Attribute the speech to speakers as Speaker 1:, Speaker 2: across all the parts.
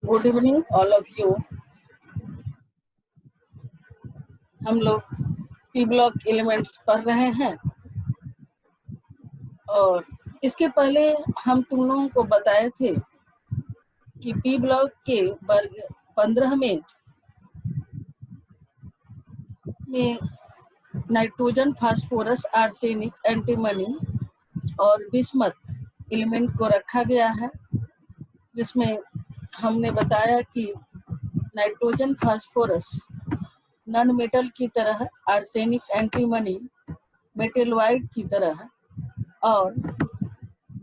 Speaker 1: Good evening all of you. हम लोग P block elements पढ़ रहे हैं और इसके पहले हम तुम लोगों को बताए थे कि पी ब्लॉक के वर्ग 15 में नाइट्रोजन, फास्फोरस, आर्सेनिक, एंटीमनी और बिस्मथ एलिमेंट को रखा गया है, जिसमें हमने बताया कि नाइट्रोजन, फास्फोरस नॉन मेटल की तरह, आर्सेनिक, एंटीमनी मेटेलॉइड की तरह और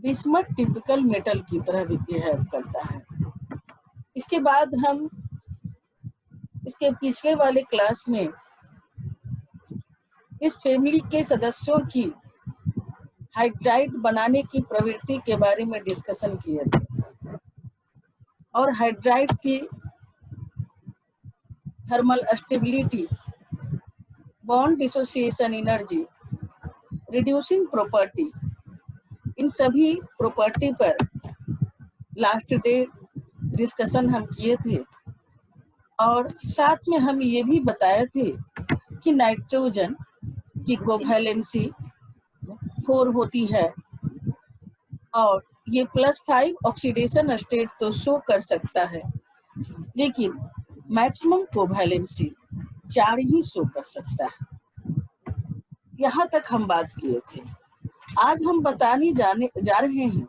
Speaker 1: बिस्मथ टिपिकल मेटल की तरह भी बिहेव करता है। इसके बाद हम इसके पिछले वाले क्लास में इस फैमिली के सदस्यों की हाइड्राइड बनाने की प्रवृत्ति के बारे में डिस्कशन किए थे और हाइड्राइड की thermal stability, bond dissociation energy, reducing property, इन सभी प्रॉपर्टी पर लास्ट डे डिस्कशन हम किए थे और साथ में हम ये भी बताए थे कि नाइट्रोजन की कोवैलेंसी 4 होती है और ये +5 ऑक्सीडेशन स्टेट तो शो कर सकता है, लेकिन मैक्सिमम कोवैलेंसी 4 ही शो कर सकता है। यहाँ तक हम बात किए थे। आज हम बताने जा रहे हैं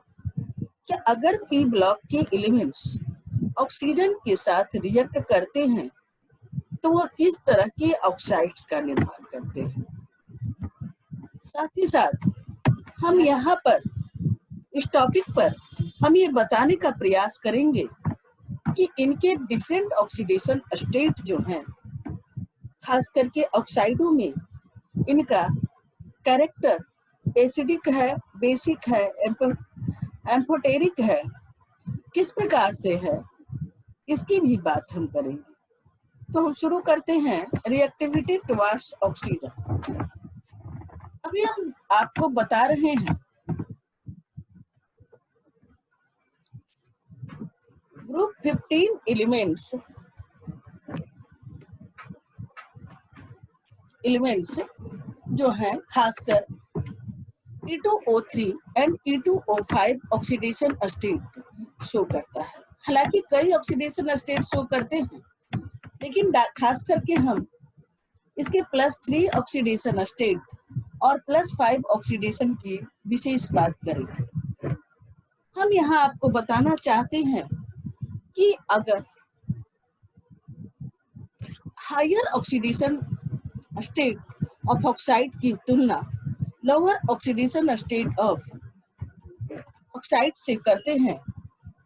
Speaker 1: कि अगर पी ब्लॉक के एलिमेंट्स ऑक्सीजन के साथ रिएक्ट करते हैं तो वह किस तरह के ऑक्साइड्स का निर्माण करते हैं। साथ ही साथ हम यहाँ पर इस टॉपिक पर हम ये बताने का प्रयास करेंगे कि इनके डिफरेंट ऑक्सीडेशन स्टेट जो हैं, खास करके ऑक्साइडों में इनका कैरेक्टर एसिडिक है, बेसिक है, एम्फोटेरिक है, किस प्रकार से है, इसकी भी बात हम करेंगे। तो हम शुरू करते हैं रिएक्टिविटी टुवर्ड्स ऑक्सीजन। अभी हम आपको बता रहे हैं ग्रुप 15 एलिमेंट्स जो हैं, खासकर E2O3 and E2O5 oxidation state show करता है। हालांकि कई ऑक्सीडेशन स्टेट शो करते हैं, लेकिन खास करके हम इसके +3 ऑक्सीडेशन स्टेट और +5 ऑक्सीडेशन की विशेष बात करेंगे। हम यहाँ आपको बताना चाहते हैं कि अगर higher oxidation state of oxide की तुलना lower oxidation state of oxide से करते हैं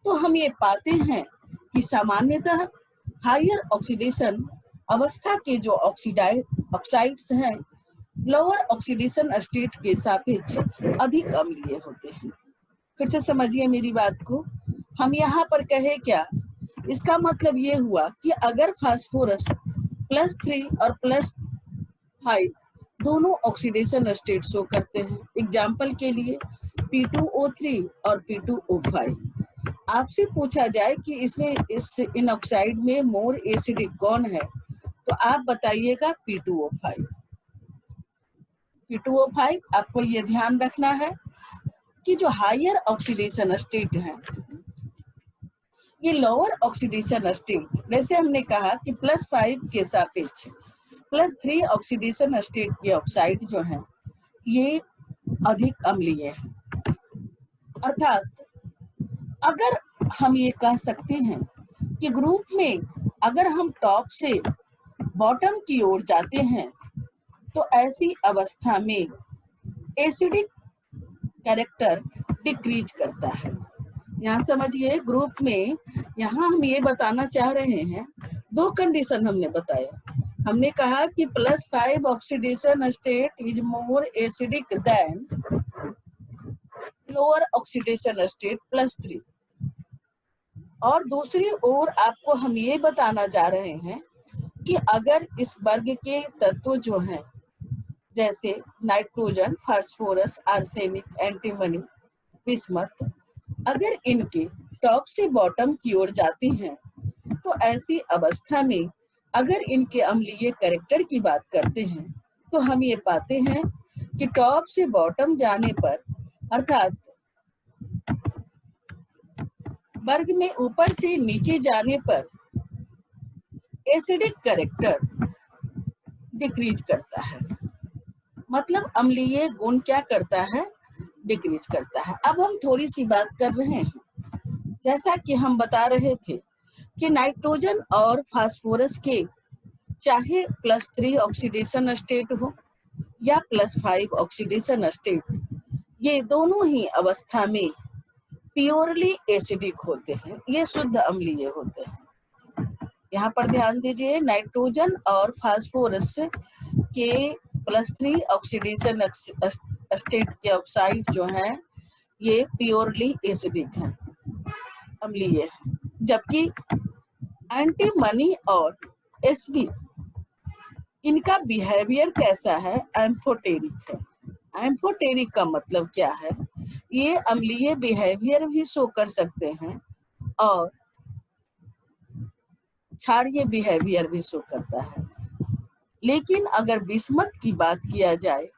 Speaker 1: तो हम ये पाते हैं कि सामान्यतः हायर ऑक्सीडेशन अवस्था के जो ऑक्साइड्स हैं, लोअर ऑक्सीडेशन स्टेट के सापेक्ष अधिक अम्लीय होते हैं। फिर से समझिए मेरी बात को। हम यहाँ पर कहे क्या, इसका मतलब ये हुआ कि अगर फास्फोरस +3 और +5 दोनों ऑक्सीडेशन स्टेट शो करते हैं, एग्जाम्पल के लिए P2O3 और P2O5, आपसे पूछा जाए कि इसमें इन ऑक्साइड में मोर एसिडिक कौन है, तो आप बताइएगा P2O5। P2O5 आपको ये ध्यान रखना है कि जो हायर ऑक्सीडेशन स्टेट है, ये लोअर ऑक्सीडेशन स्टेट, जैसे हमने कहा कि +5 के सापेक्ष +3 ऑक्सीडेशन स्टेट के ऑक्साइड जो हैं, ये अधिक अम्लीय हैं। अर्थात अगर हम ये कह सकते हैं कि ग्रुप में अगर हम टॉप से बॉटम की ओर जाते हैं तो ऐसी अवस्था में एसिडिक कैरेक्टर डिक्रीज करता है। यहाँ समझिए, ग्रुप में यहाँ हम ये बताना चाह रहे हैं, 2 कंडीशन हमने बताया। हमने कहा कि +5 oxidation state is more acidic then lower oxidation state +3, और दूसरी ओर आपको हम ये बताना जा रहे हैं कि अगर इस वर्ग के तत्व जो हैं, जैसे nitrogen, phosphorus, arsenic, antimony, bismuth, अगर इनके टॉप से बॉटम की ओर जाती हैं तो ऐसी अवस्था में अगर इनके अम्लीय कैरेक्टर की बात करते हैं तो हम ये पाते हैं कि टॉप से बॉटम जाने पर, अर्थात वर्ग में ऊपर से नीचे जाने पर एसिडिक कैरेक्टर डिक्रीज करता है। मतलब अम्लीय गुण क्या करता है? डिक्रीज करता है। अब हम थोड़ी सी बात कर रहे हैं, जैसा कि हम बता रहे थे कि नाइट्रोजन और फास्फोरस के चाहे +3 ऑक्सीडेशन स्टेट हो या +5 ऑक्सीडेशन स्टेट, ये दोनों ही अवस्था में प्योरली एसिडिक होते हैं, ये शुद्ध अम्लीय होते हैं। यहाँ पर ध्यान दीजिए, नाइट्रोजन और फास्फोरस के +3 ऑक्सीडेशन स्टेट के ऑक्साइड जो हैं ये प्योरली एसिडिक हैं, अम्लीय हैं। जबकि एंटीमनी और एसबी, इनका बिहेवियर कैसा है? एम्फोटेरिक है। एम्फोटेरिक का मतलब क्या है? ये अम्लीय बिहेवियर भी शो कर सकते हैं और क्षारीय बिहेवियर भी शो करता है। लेकिन अगर बिस्मथ की बात किया जाए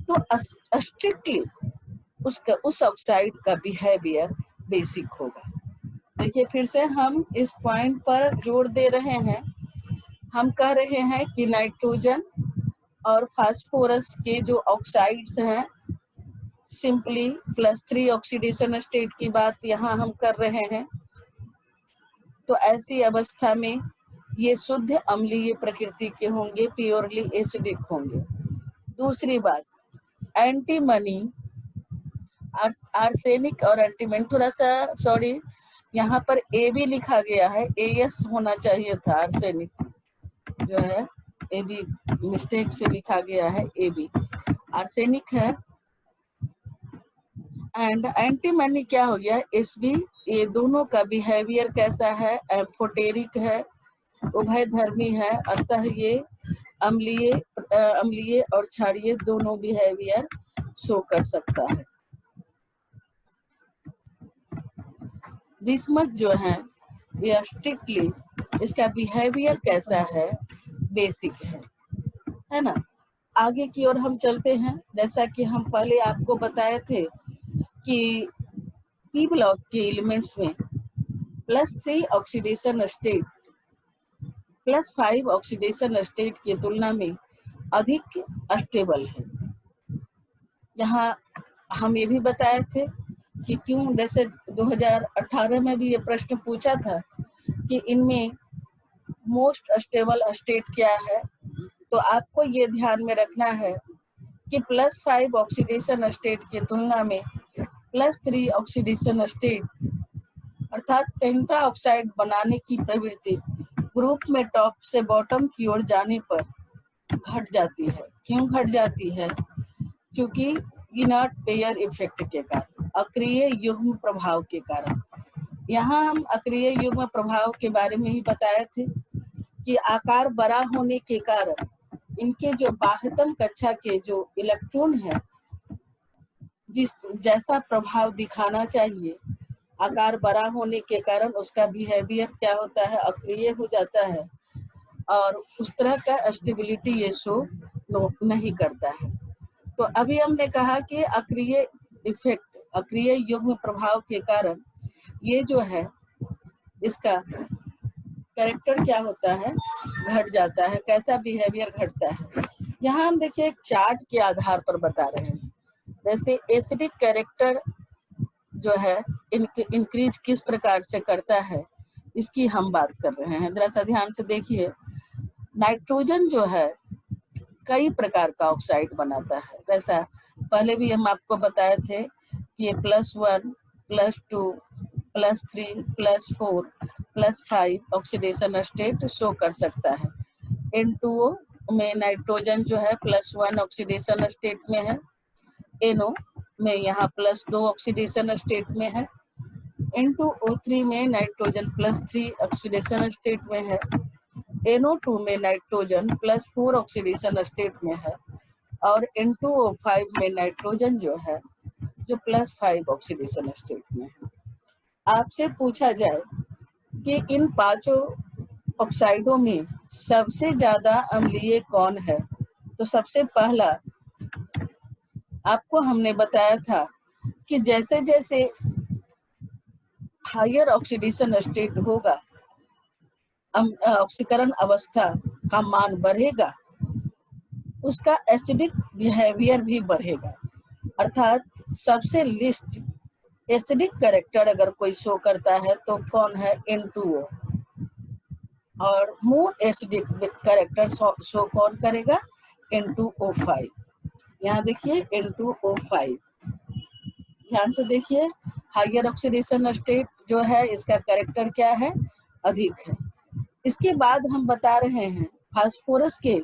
Speaker 1: तो स्ट्रिक्टली उस ऑक्साइड का बिहेवियर बेसिक होगा। देखिए, फिर से हम इस पॉइंट पर जोर दे रहे हैं। हम कह रहे हैं कि नाइट्रोजन और फास्फोरस के जो ऑक्साइड्स हैं, सिंपली +3 ऑक्सीडेशन स्टेट की बात यहाँ हम कर रहे हैं, तो ऐसी अवस्था में ये शुद्ध अम्लीय प्रकृति के होंगे, प्योरली एसिडिक होंगे। दूसरी बात, एंटीमनी, आर्सेनिक और एंटीमनी, थोड़ा सा सॉरी, यहाँ पर ए भी लिखा गया है, AS होना चाहिए था, आर्सेनिक जो है ए बी मिस्टेक से लिखा गया है, ए बी आर्सेनिक है। एंड एंटीमनी क्या हो गया? एसबी। ये दोनों का बिहेवियर कैसा है? एम्फोटेरिक है, उभयधर्मी है, अतः ये अम्लीय और क्षारीय दोनों बिहेवियर शो कर सकता है। बिस्मथ जो है ये स्ट्रिक्टली, इसका बिहेवियर कैसा है? बेसिक है ना। आगे की ओर हम चलते हैं। जैसा कि हम पहले आपको बताए थे कि पी ब्लॉक के एलिमेंट्स में +3 ऑक्सीडेशन स्टेट +5 ऑक्सीडेशन स्टेट की तुलना में अधिक स्टेबल है। यहाँ हम ये भी बताए थे कि क्यों, जैसे 2018 में भी ये प्रश्न पूछा था कि इनमें मोस्ट स्टेबल स्टेट क्या है, तो आपको ये ध्यान में रखना है कि +5 ऑक्सीडेशन स्टेट की तुलना में +3 ऑक्सीडेशन स्टेट, अर्थात पेंटा ऑक्साइड बनाने की प्रवृत्ति ग्रुप में टॉप से बॉटम की ओर जाने पर घट जाती है। क्यों घट जाती है? क्योंकि गिनार्ड पेयर इफेक्ट के कारण, अक्रिय युग्म प्रभाव के कारण। यहाँ हम अक्रिय युग्म प्रभाव के बारे में ही बताए थे कि आकार बड़ा होने के कारण इनके जो बाह्यतम कक्षा के जो इलेक्ट्रॉन है, जिस जैसा प्रभाव दिखाना चाहिए, आकार बड़ा होने के कारण उसका बिहेवियर क्या होता है? अक्रिय हो जाता है और उस तरह का स्टेबिलिटी ये शो नहीं करता है। तो अभी हमने कहा कि अक्रिय इफेक्ट, अक्रिय युग्म प्रभाव के कारण ये जो है इसका कैरेक्टर क्या होता है? घट जाता है। कैसा बिहेवियर घटता है? यहाँ हम देखिए एक चार्ट के आधार पर बता रहे हैं। जैसे एसिडिक कैरेक्टर जो है इंक्रीज किस प्रकार से करता है, इसकी हम बात कर रहे हैं। जरा सा ध्यान से देखिए, नाइट्रोजन जो है कई प्रकार का ऑक्साइड बनाता है। जैसा पहले भी हम आपको बताए थे कि ये +1, +2, +3, +4, +5 ऑक्सीडेशन स्टेट शो कर सकता है। N2O में नाइट्रोजन जो है +1 ऑक्सीडेशन स्टेट में है, NO में यहाँ +2 ऑक्सीडेशन स्टेट में है, N2O3 में नाइट्रोजन +3 ऑक्सीडेशन स्टेट में है, NO2 में नाइट्रोजन +4 ऑक्सीडेशन स्टेट में है और N2O5 में नाइट्रोजन जो है जो +5 ऑक्सीडेशन स्टेट में है। आपसे पूछा जाए कि इन पांचों ऑक्साइडों में सबसे ज्यादा अम्लीय कौन है? तो सबसे पहला आपको हमने बताया था कि जैसे जैसे हायर ऑक्सीडेशन स्टेट होगा, ऑक्सीकरण अवस्था का मान बढ़ेगा, उसका एसिडिक बिहेवियर भी बढ़ेगा। अर्थात सबसे लिस्ट एसिडिक कैरेक्टर अगर कोई शो करता है तो कौन है? N2O। और मोर एसिडिक कैरेक्टर शो कौन करेगा? N2O5। यहाँ देखिए N2O5, ध्यान से देखिए। हायर ऑक्सीडेशन स्टेट जो है इसका कैरेक्टर क्या है? अधिक है। इसके बाद हम बता रहे हैं फास्फोरस के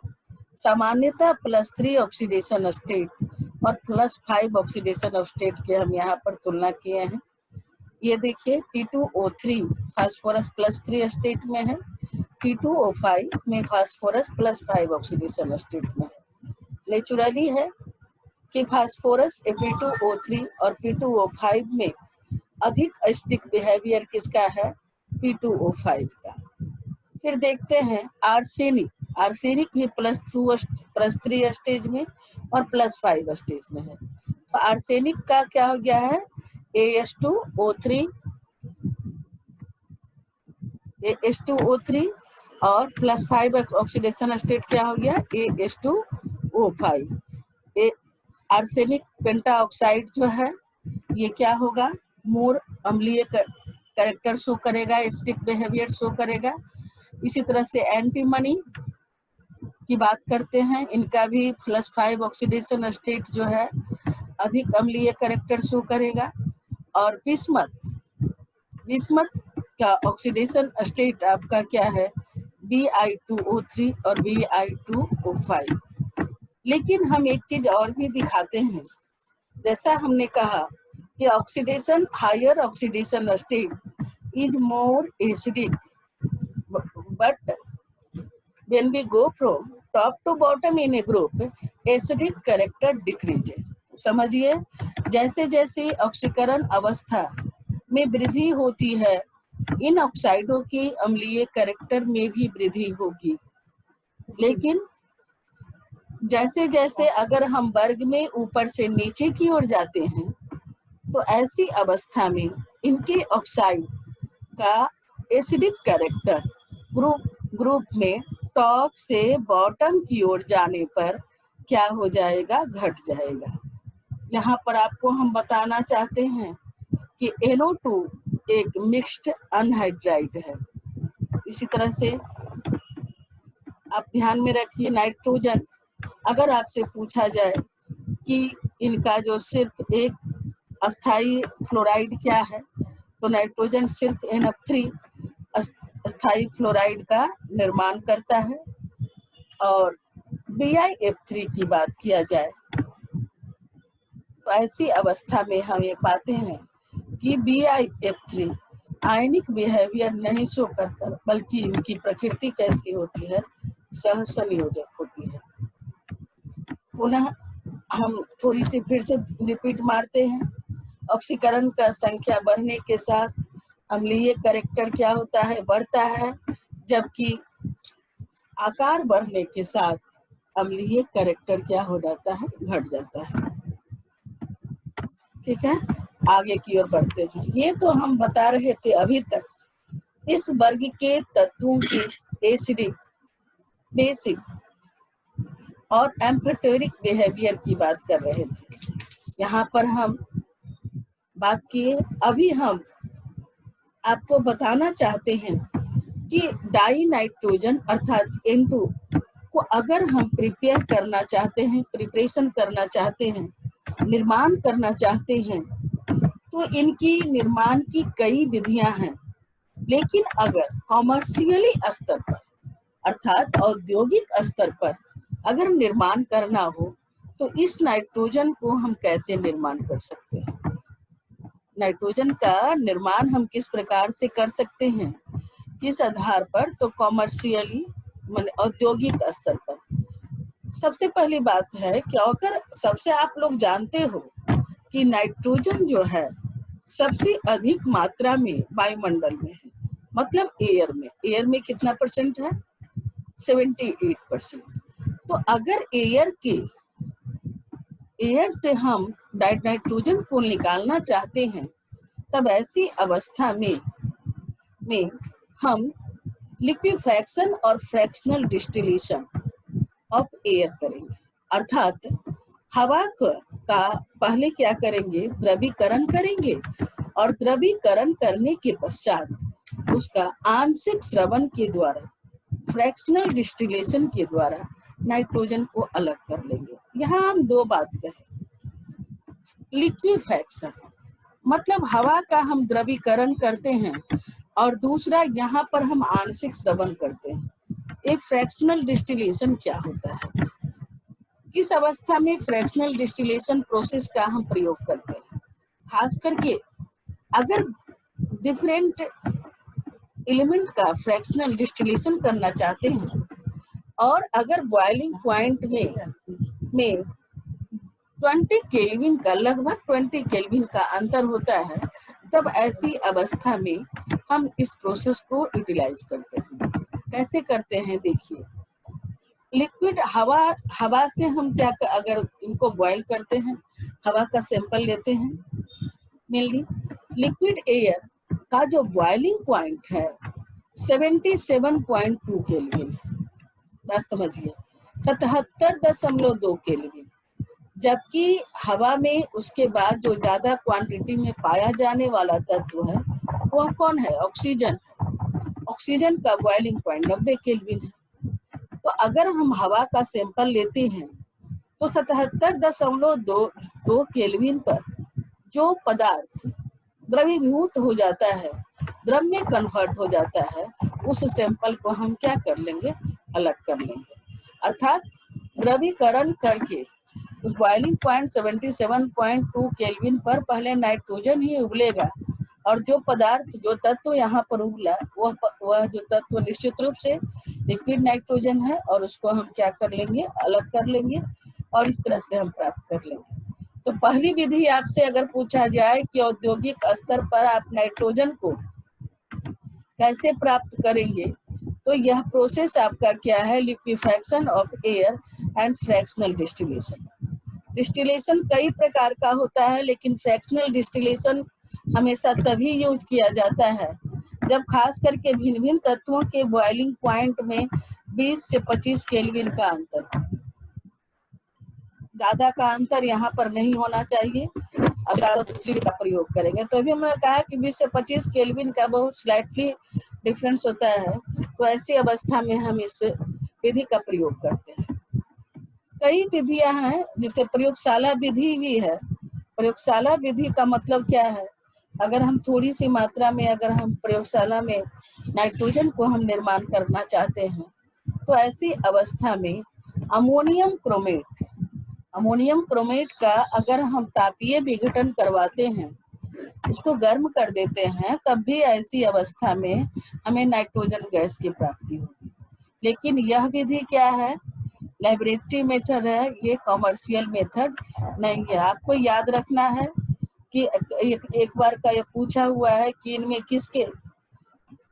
Speaker 1: सामान्यतः +3 ऑक्सीडेशन स्टेट और +5 ऑक्सीडेशन स्टेट के हम यहाँ पर तुलना किए हैं। ये देखिए P2O3 फास्फोरस +3 स्टेट में है, P2O5 में फास्फोरस +5 ऑक्सीडेशन स्टेट में है। नेचुरली है कि फास्फोरस P2O3 और P2O5 में अधिक एसिडिक बिहेवियर किसका है? P2O5 का। फिर देखते हैं आर्सेनिक। आर्सेनिक भी +3 स्टेज में और +5 स्टेज में है। तो आर्सेनिक का क्या हो गया है? AS2O3 और +5 ऑक्सीडेशन स्टेट क्या हो गया? AS2O5। आर्सेनिक पेंटाऑक्साइड जो है ये क्या होगा? मोर अम्लीय कैरेक्टर शो करेगा, एसिडिक बिहेवियर शो करेगा। इसी तरह से एंटीमनी की बात करते हैं, इनका भी +5 ऑक्सीडेशन स्टेट जो है अधिक अम्लीय कैरेक्टर शो करेगा। और बिस्मथ का ऑक्सीडेशन स्टेट आपका क्या है? Bi2O3 और Bi2O5। लेकिन हम एक चीज और भी दिखाते हैं, जैसा हमने कहा कि oxidation higher oxidation state is more acidic, but when we go from top to bottom in a group, acidic character decreases। समझिए, जैसे जैसे ऑक्सीकरण अवस्था में वृद्धि होती है, इन ऑक्साइडों की अम्लीय कैरेक्टर में भी वृद्धि होगी। लेकिन जैसे जैसे अगर हम वर्ग में ऊपर से नीचे की ओर जाते हैं तो ऐसी अवस्था में इनके ऑक्साइड का एसिडिक कैरेक्टर ग्रुप में टॉप से बॉटम की ओर जाने पर क्या हो जाएगा? घट जाएगा। यहाँ पर आपको हम बताना चाहते हैं कि NO2 एक मिक्स्ड अनहाइड्राइड है। इसी तरह से आप ध्यान में रखिए, नाइट्रोजन अगर आपसे पूछा जाए कि इनका जो सिर्फ एक अस्थाई फ्लोराइड क्या है, तो नाइट्रोजन सिर्फ NF3 अस्थाई फ्लोराइड का निर्माण करता है। और BiF3 की बात किया जाए तो ऐसी अवस्था में हम ये पाते हैं कि BiF3 आयनिक बिहेवियर नहीं शो कर बल्कि इनकी प्रकृति कैसी होती है? सहसंयोजक होती है। पुनः हम थोड़ी सी फिर से रिपीट मारते हैं। ऑक्सीकरण का संख्या बढ़ने के साथ अम्लीय कैरेक्टर क्या होता है? बढ़ता है, जबकि आकार बढ़ने के साथ अम्लीय कैरेक्टर क्या हो जाता है? घट जाता है। ठीक है, आगे की ओर बढ़ते हैं। ये तो हम बता रहे थे अभी तक इस वर्ग के तत्वों की एसिडिक, बेसिक और एम्फोटेरिक बिहेवियर की बात कर रहे थे। यहाँ पर हम बात किए, अभी हम आपको बताना चाहते हैं कि डाई नाइट्रोजन अर्थात N2 को अगर हम प्रिपरेशन करना चाहते हैं, निर्माण करना चाहते हैं, तो इनकी निर्माण की कई विधियां हैं। लेकिन अगर कॉमर्शियली स्तर पर अर्थात औद्योगिक स्तर पर अगर निर्माण करना हो तो इस नाइट्रोजन को हम कैसे निर्माण कर सकते हैं? नाइट्रोजन का निर्माण हम किस प्रकार से कर सकते हैं, किस आधार पर? तो कॉमर्शियली माने औद्योगिक स्तर पर। सबसे पहली बात है कि अगर सबसे आप लोग जानते हो कि नाइट्रोजन जो है सबसे अधिक मात्रा में वायुमंडल में है, मतलब एयर में कितना परसेंट है? 78%। तो अगर एयर से हम नाइट्रोजन को निकालना चाहते हैं, तब ऐसी अवस्था में हम लिक्विफैक्शन और फ्रैक्शनल डिस्टिलेशन ऑफ एयर करेंगे। अर्थात हवा का पहले क्या करेंगे? द्रवीकरण करेंगे, और द्रवीकरण करने के पश्चात उसका आंशिक स्रवण के द्वारा, फ्रैक्शनल डिस्टिलेशन के द्वारा नाइट्रोजन को अलग कर लेंगे। यहाँ हम दो बात कहें। लिक्विफैक्शन मतलब हवा का हम द्रवीकरण करते हैं, और दूसरा यहाँ पर हम आंशिक स्रवण करते हैं। ये फ्रैक्शनल डिस्टिलेशन क्या होता है? किस अवस्था में फ्रैक्शनल डिस्टिलेशन प्रोसेस का हम प्रयोग करते हैं? खास करके अगर डिफरेंट एलिमेंट का फ्रैक्शनल डिस्टिलेशन करना चाहते हैं, और अगर बॉइलिंग पॉइंट में 20 केल्विन का, लगभग 20 केल्विन का अंतर होता है, तब ऐसी अवस्था में हम इस प्रोसेस को यूटिलाइज करते हैं। कैसे करते हैं? देखिए, लिक्विड हवा से हम क्या, अगर इनको बॉयल करते हैं, हवा का सैंपल लेते हैं, मेनली लिक्विड एयर का जो बॉइलिंग पॉइंट है 77.2 केल्विन है। बस समझिए, 77.2 केल्विन। जबकि हवा में उसके बाद जो ज्यादा क्वांटिटी में पाया जाने वाला तत्व है वह कौन है? ऑक्सीजन। ऑक्सीजन का बॉइलिंग पॉइंट 90 केल्विन है। तो अगर हम हवा का सैंपल लेते हैं तो 77.2 केल्विन पर जो पदार्थ द्रवीभूत हो जाता है, द्रव में कन्वर्ट हो जाता है, उस सैंपल को हम क्या कर लेंगे? अलग कर लेंगे। अर्थात द्रवीकरण करके उस बॉइलिंग पॉइंट 77.2 केल्विन पर पहले नाइट्रोजन ही उबलेगा, और जो पदार्थ, जो तत्व यहाँ पर उबला, वह जो तत्व निश्चित रूप से लिक्विड नाइट्रोजन है, और उसको हम क्या कर लेंगे? अलग कर लेंगे, और इस तरह से हम प्राप्त कर लेंगे। तो पहली विधि आपसे अगर पूछा जाए कि औद्योगिक स्तर पर आप नाइट्रोजन को कैसे प्राप्त करेंगे, तो यह प्रोसेस आपका क्या है? Liquefaction of air and fractional distillation. Distillation कई प्रकार का होता है, लेकिन फ्रैक्शनल डिस्टिलेशन हमेशा तभी यूज किया जाता है जब खास करके भिन्न भिन्न तत्वों के बॉइलिंग पॉइंट में 20 से 25 केल्विन का अंतर, ज्यादा का अंतर यहाँ पर नहीं होना चाहिए। अगर दूसरी का प्रयोग करेंगे तो अभी हमने कहा कि 20 से 25 केल्विन का बहुत स्लाइटली डिफरेंस होता है, तो ऐसी अवस्था में हम इस विधि का प्रयोग करते हैं। कई विधियां हैं, जिससे प्रयोगशाला विधि भी है। प्रयोगशाला विधि का मतलब क्या है? अगर हम थोड़ी सी मात्रा में, अगर हम प्रयोगशाला में नाइट्रोजन को हम निर्माण करना चाहते हैं, तो ऐसी अवस्था में अमोनियम क्रोमेट का अगर हम तापीय विघटन करवाते हैं, उसको गर्म कर देते हैं, तब भी ऐसी अवस्था में हमें नाइट्रोजन गैस की प्राप्ति होगी। लेकिन यह विधि क्या है? लैबोरेटरी मेथड है, ये कॉमर्शियल मेथड नहीं है। आपको याद रखना है कि एक बार का ये पूछा हुआ है कि इनमें किसके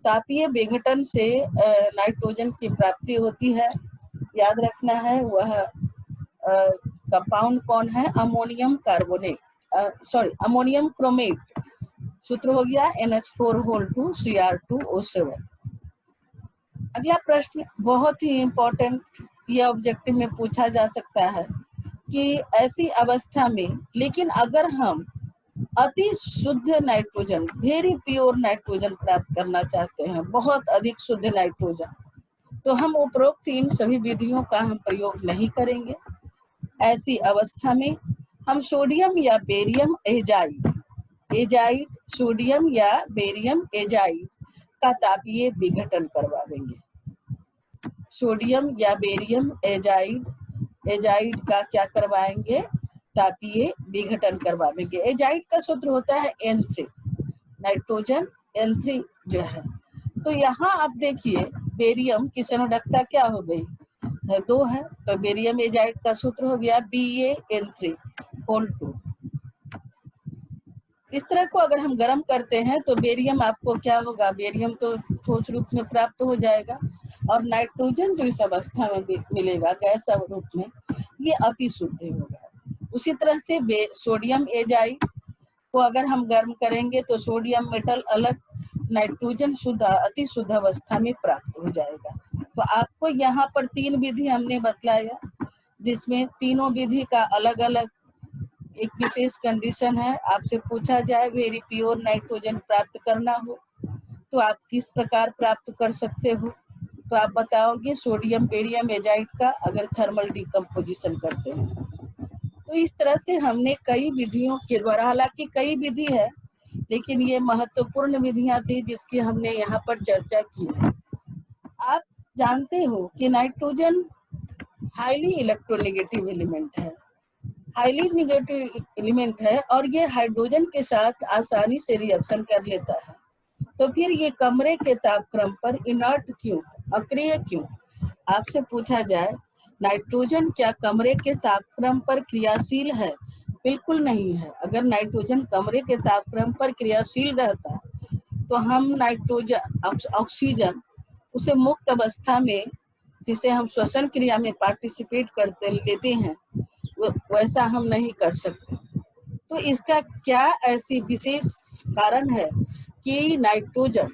Speaker 1: तापीय विघटन से नाइट्रोजन की प्राप्ति होती है। याद रखना है वह कंपाउंड कौन है? Ammonium chromate. सूत्र हो गया NH4 2 Cr2O7। अगला प्रश्न बहुत ही इंपॉर्टेंट, ये ऑब्जेक्टिव में पूछा जा सकता है कि ऐसी अवस्था में, लेकिन अगर हम अति शुद्ध नाइट्रोजन, वेरी प्योर नाइट्रोजन प्राप्त करना चाहते हैं, बहुत अधिक शुद्ध नाइट्रोजन, तो हम उपरोक्त इन सभी विधियों का हम प्रयोग नहीं करेंगे। ऐसी अवस्था में हम सोडियम या बेरियम एजाइड सोडियम या बेरियम एजाइड का तापीय विघटन करवा देंगे। सोडियम या बेरियम एजाइड का क्या करवाएंगे? तापीय विघटन करवा देंगे। एजाइड का सूत्र होता है N3, नाइट्रोजन N3 जो है। तो यहाँ आप देखिए, बेरियम की संयोजकता क्या हो गई है? 2 है, तो बेरियम एजाइड का सूत्र हो गया BaN3 होल 2। इस तरह को अगर हम गर्म करते हैं तो बेरियम आपको क्या होगा, बेरियम तो ठोस रूप में प्राप्त हो जाएगा और नाइट्रोजन जो इस अवस्था में मिलेगा गैस रूप में, ये अति शुद्ध होगा। उसी तरह से सोडियम एजाइड को अगर हम गर्म करेंगे तो सोडियम मेटल अलग, नाइट्रोजन शुद्ध अति शुद्ध अवस्था में प्राप्त हो जाएगा। तो आपको यहाँ पर 3 विधि हमने बतलाया, जिसमें तीनों विधि का अलग अलग एक विशेष कंडीशन है। आपसे पूछा जाए वेरी प्योर नाइट्रोजन प्राप्त करना हो तो आप किस प्रकार प्राप्त कर सकते हो, तो आप बताओगे सोडियम बेरियम एजाइड का अगर थर्मल डिकम्पोजिशन करते हैं। तो इस तरह से हमने कई विधियों के द्वारा, हालांकि कई विधि है लेकिन ये महत्वपूर्ण विधियां थी जिसकी हमने यहाँ पर चर्चा की है। आप जानते हो कि नाइट्रोजन हाईली इलेक्ट्रोनेगेटिव एलिमेंट है, हाईली नेगेटिव एलिमेंट है और ये हाइड्रोजन के साथ आसानी से रिएक्शन कर लेता है। तो फिर ये कमरे के तापक्रम पर इनर्ट क्यों, अक्रिय क्यों? आपसे पूछा जाए नाइट्रोजन क्या कमरे के तापक्रम पर क्रियाशील है? बिल्कुल नहीं है। अगर नाइट्रोजन कमरे के तापक्रम पर क्रियाशील रहता तो हम नाइट्रोजन ऑक्सीजन उसे मुक्त अवस्था में, जिसे हम श्वसन क्रिया में पार्टिसिपेट करते लेते हैं, वैसा हम नहीं कर सकते। तो इसका क्या ऐसी विशेष कारण है कि नाइट्रोजन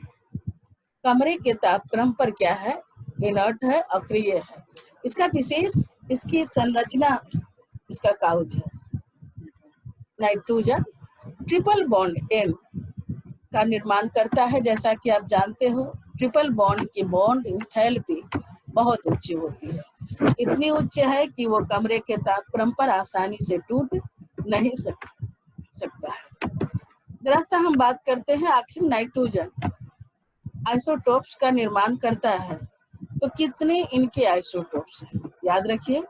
Speaker 1: कमरे के तापक्रम पर क्या है, इनर्ट है, अक्रिय है? इसका विशेष, इसकी संरचना, इसका काउज है। नाइट्रोजन ट्रिपल बॉन्ड एन का निर्माण करता है। जैसा कि आप जानते हो ट्रिपल बॉन्ड की बॉन्ड एंथैल्पी बहुत ऊंची होती है, इतनी उच्च है कि वो कमरे के तापक्रम पर आसानी से टूट नहीं सकता है। जरा सा हम बात करते हैं आखिर नाइट्रोजन आइसोटोप्स का निर्माण करता है तो कितने इनके आइसोटोप्स हैं? याद रखिए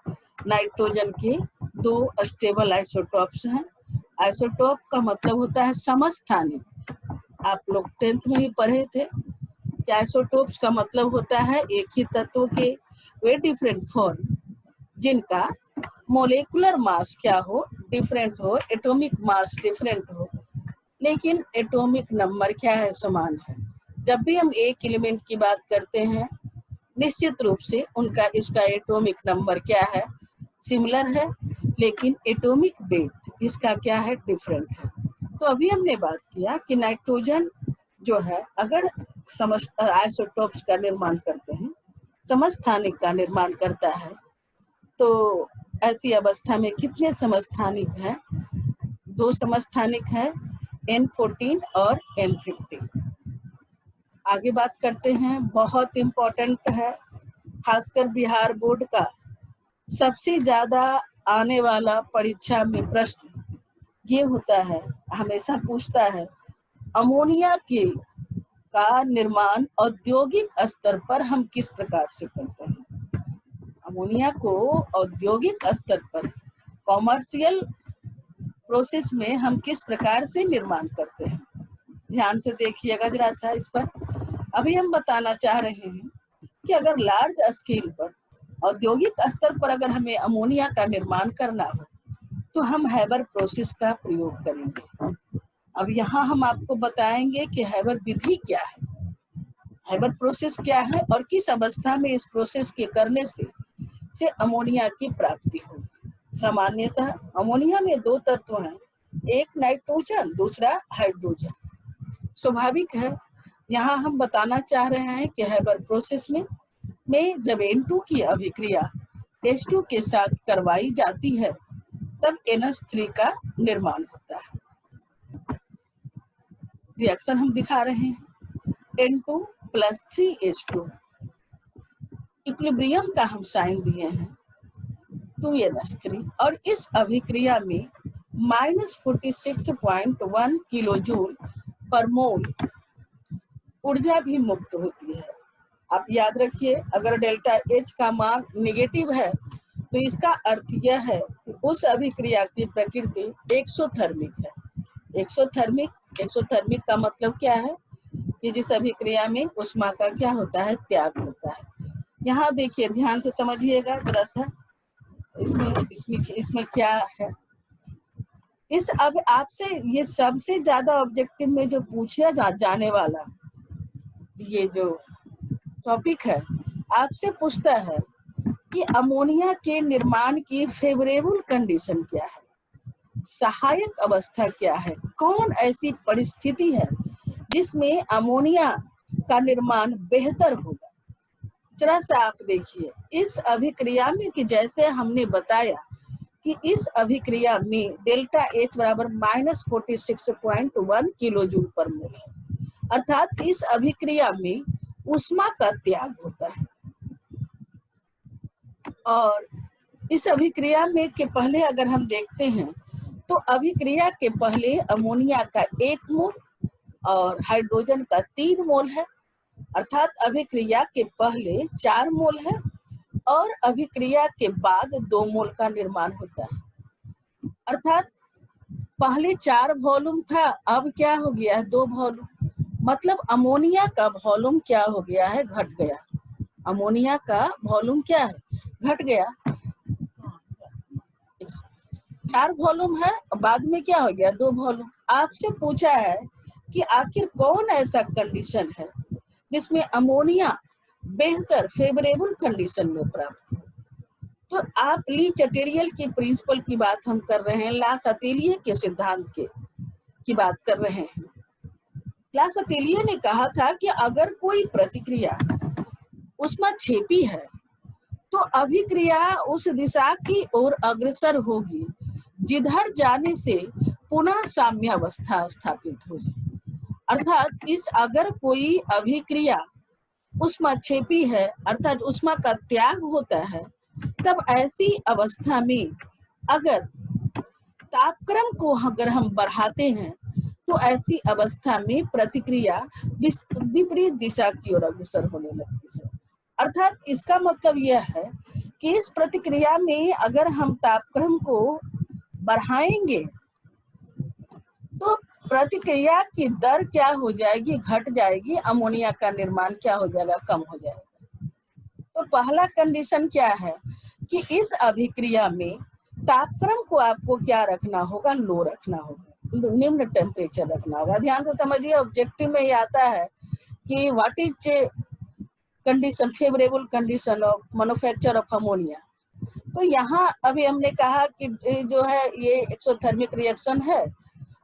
Speaker 1: नाइट्रोजन के 2 स्टेबल आइसोटोप्स हैं। आइसोटोप का मतलब होता है समस्थानिक। आप लोग 10th में ही पढ़े थे कि आइसोटोप्स का मतलब होता है एक ही तत्व के वे डिफरेंट फॉर्म जिनका मोलेकुलर मास क्या हो, डिफरेंट हो, एटॉमिक मास डिफरेंट हो, लेकिन एटॉमिक नंबर क्या है, समान है। जब भी हम एक एलिमेंट की बात करते हैं निश्चित रूप से उनका इसका एटॉमिक नंबर क्या है, सिमिलर है, लेकिन एटॉमिक वेट इसका क्या है, डिफरेंट है। तो अभी हमने बात किया कि नाइट्रोजन जो है अगर आइसोटोप्स का निर्माण करते हैं, समस्थानिक का निर्माण करता है, तो ऐसी अवस्था में कितने समस्थानिक हैं? 2 समस्थानिक हैं, N14 और N15। आगे बात करते हैं, बहुत इम्पोर्टेंट है, खासकर बिहार बोर्ड का सबसे ज्यादा आने वाला परीक्षा में प्रश्न ये होता है, हमेशा पूछता है, अमोनिया के का निर्माण औद्योगिक स्तर पर हम किस प्रकार से करते हैं? अमोनिया को औद्योगिक स्तर पर कॉमर्शियल प्रोसेस में हम किस प्रकार से निर्माण करते हैं? ध्यान से देखिएगा जरा सा इस पर। अभी हम बताना चाह रहे हैं कि अगर लार्ज स्केल पर औद्योगिक स्तर पर अगर हमें अमोनिया का निर्माण करना हो तो हम हैबर प्रोसेस का प्रयोग करेंगे। अब यहाँ हम आपको बताएंगे कि हैबर विधि क्या है, हैबर प्रोसेस क्या है और किस अवस्था में इस प्रोसेस के करने से अमोनिया की प्राप्ति होगी। सामान्यतः अमोनिया में 2 तत्व हैं, एक नाइट्रोजन, दूसरा हाइड्रोजन। स्वाभाविक है, यहाँ हम बताना चाह रहे हैं कि हैबर प्रोसेस में जब N2 की अभिक्रिया H2 के साथ करवाई जाती है तब NH3 का निर्माण होता है। रिएक्शन हम दिखा रहे हैं, N2 + 3H2, इक्विलिब्रियम का हम साइन दिए हैं 2NH3, और इस अभिक्रिया में -46.1 किलोजूल पर मोल ऊर्जा भी मुक्त होती है। आप याद रखिए अगर डेल्टा H का मान निगेटिव है तो इसका अर्थ यह है कि उस अभिक्रिया की प्रकृति एक्सोथर्मिक है। एक्सोथर्मिक का मतलब क्या है कि जिस अभिक्रिया में ऊष्मा का क्या होता है, त्याग होता है। यहाँ देखिए ध्यान से समझिएगा जरा सा, इसमें क्या है। इस अब आपसे ये सबसे ज्यादा ऑब्जेक्टिव में जो पूछा जाने वाला ये जो टॉपिक है, आपसे पूछता है कि अमोनिया के निर्माण की फेवरेबल कंडीशन क्या है, सहायक अवस्था क्या है, कौन ऐसी परिस्थिति है जिसमें अमोनिया का निर्माण बेहतर होगा। जरा सा आप देखिए इस अभिक्रिया में कि जैसे हमने बताया कि इस अभिक्रिया में डेल्टा H बराबर -46.1 किलो जूल पर मोल है, अर्थात इस अभिक्रिया में ऊष्मा का त्याग होता है। और इस अभिक्रिया में के पहले अगर हम देखते हैं तो अभिक्रिया के पहले अमोनिया का 1 मोल और हाइड्रोजन का 3 मोल है, अर्थात अभिक्रिया के पहले 4 मोल है और अभिक्रिया के बाद 2 मोल का निर्माण होता है। अर्थात पहले 4 वॉल्यूम था, अब क्या हो गया है 2 वॉल्यूम, मतलब अमोनिया का वॉल्यूम क्या हो गया है, घट गया। अमोनिया का वॉल्यूम क्या है, घट गया। 4 वॉल्यूम है, बाद में क्या हो गया 2 वॉल्यूम। आपसे पूछा है कि आखिर कौन ऐसा कंडीशन है जिसमें अमोनिया बेहतर फेवरेबल कंडीशन में प्राप्त हो। तो आप ली चटेरियल की प्रिंसिपल की बात हम कर रहे हैं, ला सतेलिए के सिद्धांत की बात कर रहे हैं। ला सतेलिए ने कहा था कि अगर कोई प्रतिक्रिया ऊष्माक्षेपी है तो अभिक्रिया उस दिशा की ओर अग्रसर होगी जिधर जाने से पुनः साम्यावस्था स्थापित हो जाए। अर्थात इस अगर कोई अभिक्रिया ऊष्माक्षेपी है अर्थात ऊष्मा का त्याग होता है, तब ऐसी अवस्था में अगर तापक्रम को अगर हम बढ़ाते हैं तो ऐसी अवस्था में प्रतिक्रिया विपरीत दिशा की ओर अग्रसर होने लगती है। अर्थात इसका मतलब यह है कि इस प्रतिक्रिया में अगर हम तापक्रम को बढ़ाएंगे तो प्रतिक्रिया की दर क्या हो जाएगी, घट जाएगी, अमोनिया का निर्माण क्या हो जाएगा, कम हो जाएगा। तो पहला कंडीशन क्या है कि इस अभिक्रिया में तापक्रम को आपको क्या रखना होगा, लो रखना होगा, निम्न टेम्परेचर रखना होगा। ध्यान से समझिए, ऑब्जेक्टिव में ये आता है कि what is condition, favourable condition of manufacture of ammonia. तो यहाँ अभी हमने कहा कि जो है ये एक्सोथर्मिक रिएक्शन है,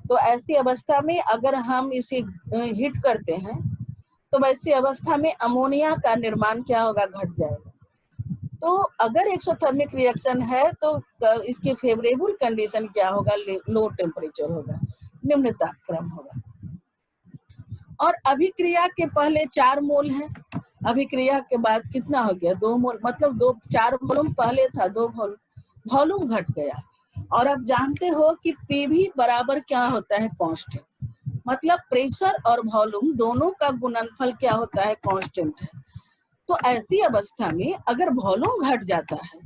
Speaker 1: तो ऐसी अवस्था में अगर हम इसे हीट करते हैं तो वैसी अवस्था में अमोनिया का निर्माण क्या होगा, घट जाएगा। तो अगर एक्सोथर्मिक रिएक्शन है तो इसके फेवरेबल कंडीशन क्या होगा, लो टेम्परेचर होगा, निम्न तापक्रम होगा। और अभिक्रिया के पहले 4 मोल है, अभिक्रिया के बाद कितना हो गया 2 मोल, मतलब 4 वॉल्यूम पहले था, 2 वॉल्यूम घट गया। और अब जानते हो कि पीवी बराबर क्या होता है, कांस्टेंट, मतलब प्रेशर और वॉल्यूम दोनों का गुणनफल क्या होता है, कांस्टेंट है। तो ऐसी अवस्था में अगर वॉल्यूम घट जाता है,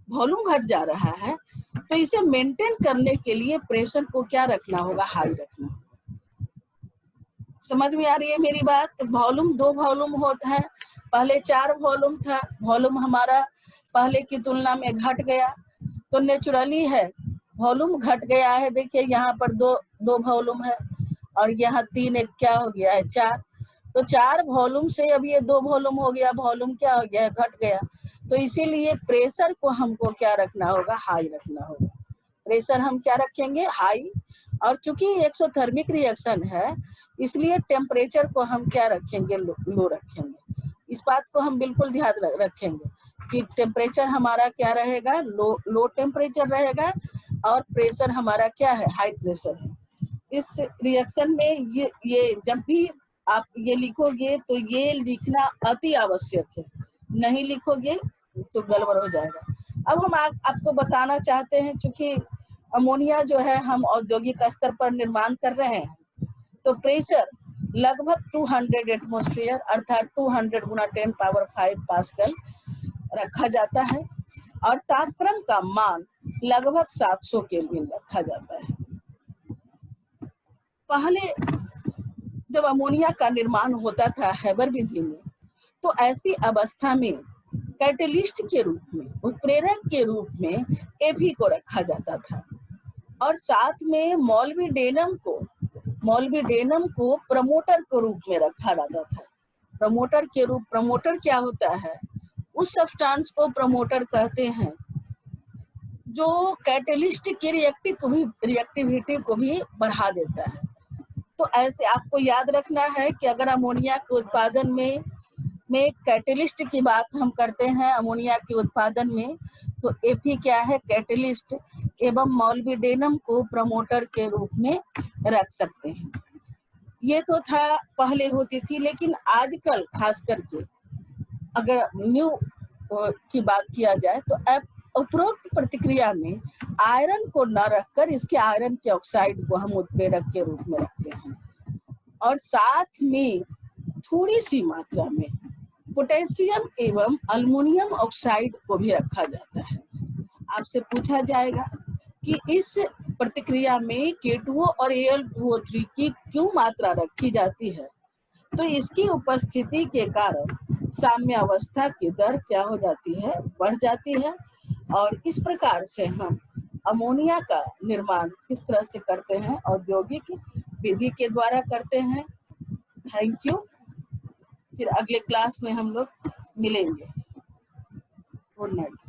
Speaker 1: वॉल्यूम घट जा रहा है, तो इसे मेंटेन करने के लिए प्रेशर को क्या रखना होगा, हाई रखना होगा। समझ में आ रही है मेरी बात। वॉल्यूम 2 वॉल्यूम होता है, पहले 4 वॉल्यूम था, वॉल्यूम हमारा पहले की तुलना में घट गया, तो नेचुरली है वॉल्यूम घट गया है। देखिए यहाँ पर दो वॉल्यूम है और यहाँ 3 एक क्या हो गया है 4, तो 4 वॉल्यूम से अब ये 2 वॉल्यूम हो गया, वॉल्यूम क्या हो गया, घट गया। तो इसीलिए प्रेशर को हमको क्या रखना होगा, हाई रखना होगा। प्रेशर हम क्या रखेंगे, हाई। और चूंकि एक्सोथर्मिक रिएक्शन है इसलिए टेम्परेचर को हम क्या रखेंगे, लो रखेंगे। इस बात को हम बिल्कुल ध्यान रखेंगे कि टेम्परेचर हमारा क्या रहेगा, लो टेम्परेचर रहेगा और प्रेशर हमारा क्या है, हाई प्रेशर है। इस रिएक्शन में ये जब भी आप ये लिखोगे तो ये लिखना अति आवश्यक है, नहीं लिखोगे तो गड़बड़ हो जाएगा। अब हम आपको बताना चाहते हैं, चूंकि अमोनिया जो है हम औद्योगिक स्तर पर निर्माण कर रहे हैं, तो प्रेशर लगभग 200 एटमॉस्फेयर अर्थात 200 गुना 10 पावर 5 पास्कल रखा जाता है और तापक्रम का मान लगभग 700 केल्विन रखा जाता है। पहले जब अमोनिया का निर्माण होता था हैबर विधि में, तो ऐसी अवस्था में कैटलिस्ट के रूप में, उत्प्रेरक के रूप में एफी को रखा जाता था। और साथ में मॉलिब्डेनम को प्रमोटर के रूप में रखा जाता था। प्रमोटर क्या होता है? उस सब्सटेंस को प्रमोटर कहते हैं जो कैटलिस्ट की रिएक्टिविटी को भी बढ़ा देता है। तो ऐसे आपको याद रखना है कि अगर अमोनिया के उत्पादन में कैटलिस्ट की बात हम करते हैं अमोनिया के उत्पादन में, तो एफी क्या है? कैटलिस्ट, एवं मॉलिब्डेनम को प्रमोटर के रूप में रख सकते हैं। ये तो था पहले होती थी, लेकिन आजकल खास करके अगर न्यू की बात किया जाए तो उपरोक्त प्रतिक्रिया में आयरन को न रखकर इसके आयरन के ऑक्साइड को हम उत्प्रेरक के रूप में रखते हैं, और साथ में थोड़ी सी मात्रा में पोटेशियम एवं अल्युमिनियम ऑक्साइड को भी रखा जाता है। आपसे पूछा जाएगा कि इस प्रतिक्रिया में K2O और Al2O3 की क्यों मात्रा रखी जाती है? तो इसकी उपस्थिति के कारण साम्यावस्था की दर क्या हो जाती है? बढ़ जाती है। और इस प्रकार से हम अमोनिया का निर्माण किस तरह से करते हैं? औद्योगिक विधि के द्वारा करते हैं। Thank you. फिर अगले क्लास में हम लोग मिलेंगे। Good night.